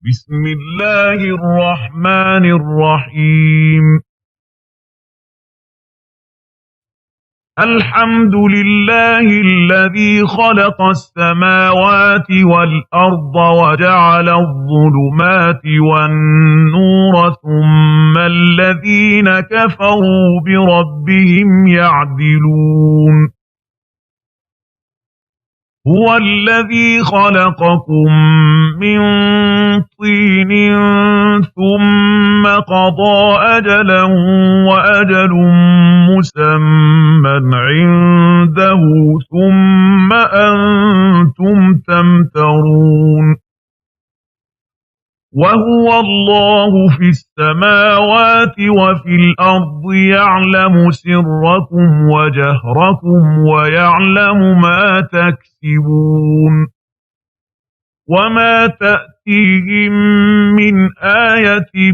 بسم الله الرحمن الرحيم. الحمد لله الذي خلق السماوات والأرض وجعل الظلمات والنور ثم الذين كفروا بربهم يعدلون. هو الذي خلقكم من طين ثم قضى أجلا وأجل مسمى عنده ثم أنتم تمترون. وهو الله في السماوات وفي الأرض يعلم سركم وجهركم ويعلم ما تكسبون. وما تأتيهم من آية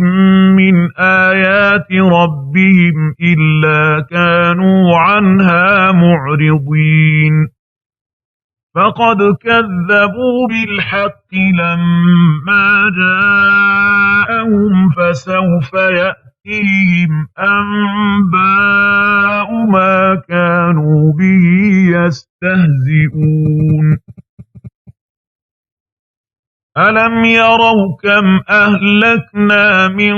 من آيات ربهم إلا كانوا عنها معرضين. فقد كذبوا بالحق لما جاءهم فسوف يأتيهم أنباء ما كانوا به يستهزئون. ألم يروا كم أهلكنا من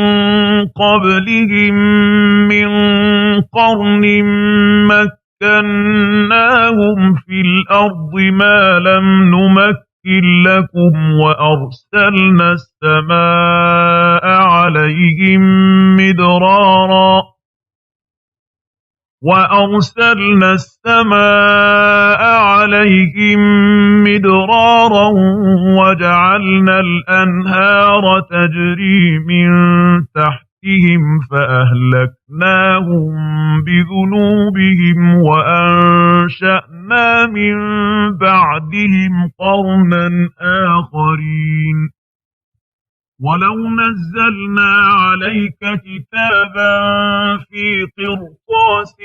قبلهم من قرن مكناهم في الأرض ما لم نمكن لكم وأرسلنا السماء عليهم مدرارا وجعلنا الأنهار تجري من تحتهم فأهلكناهم بذنوبهم وأنشأنا من بعدهم قرنا آخرين. ولو نزلنا عليك كتابا في قرطاس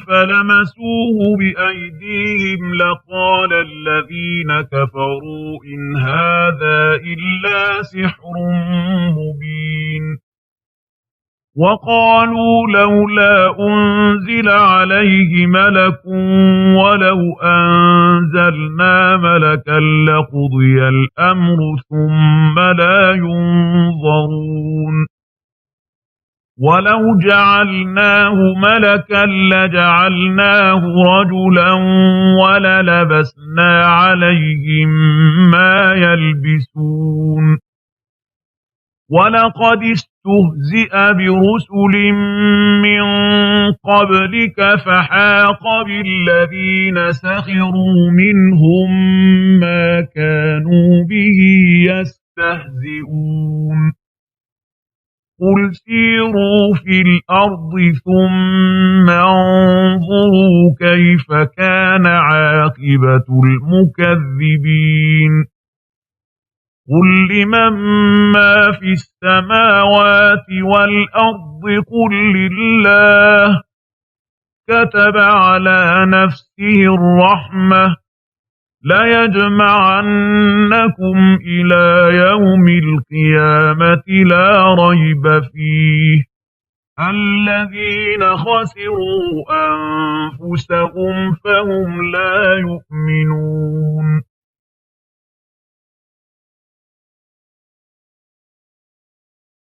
فلمسوه بأيديهم لقال الذين كفروا إن هذا إلا سحر مبين. وقالوا لولا أنزل عليه ملك ولو أنزلنا ملكا لقضي الأمر ثم لا ينظرون. ولو جعلناه ملكا لجعلناه رجلا وللبسنا عليهم ما يلبسون. ولقد استهزئ برسل من قبلك فحاق بالذين سخروا منهم ما كانوا به يستهزئون. قل سيروا في الأرض ثم انظروا كيف كان عاقبة المكذبين. قل لمن ما في السماوات والأرض قل لله كتب على نفسه الرحمة ليجمعنكم إلى يوم القيامة لا ريب فيه الذين خسروا أنفسهم فهم لا يؤمنون.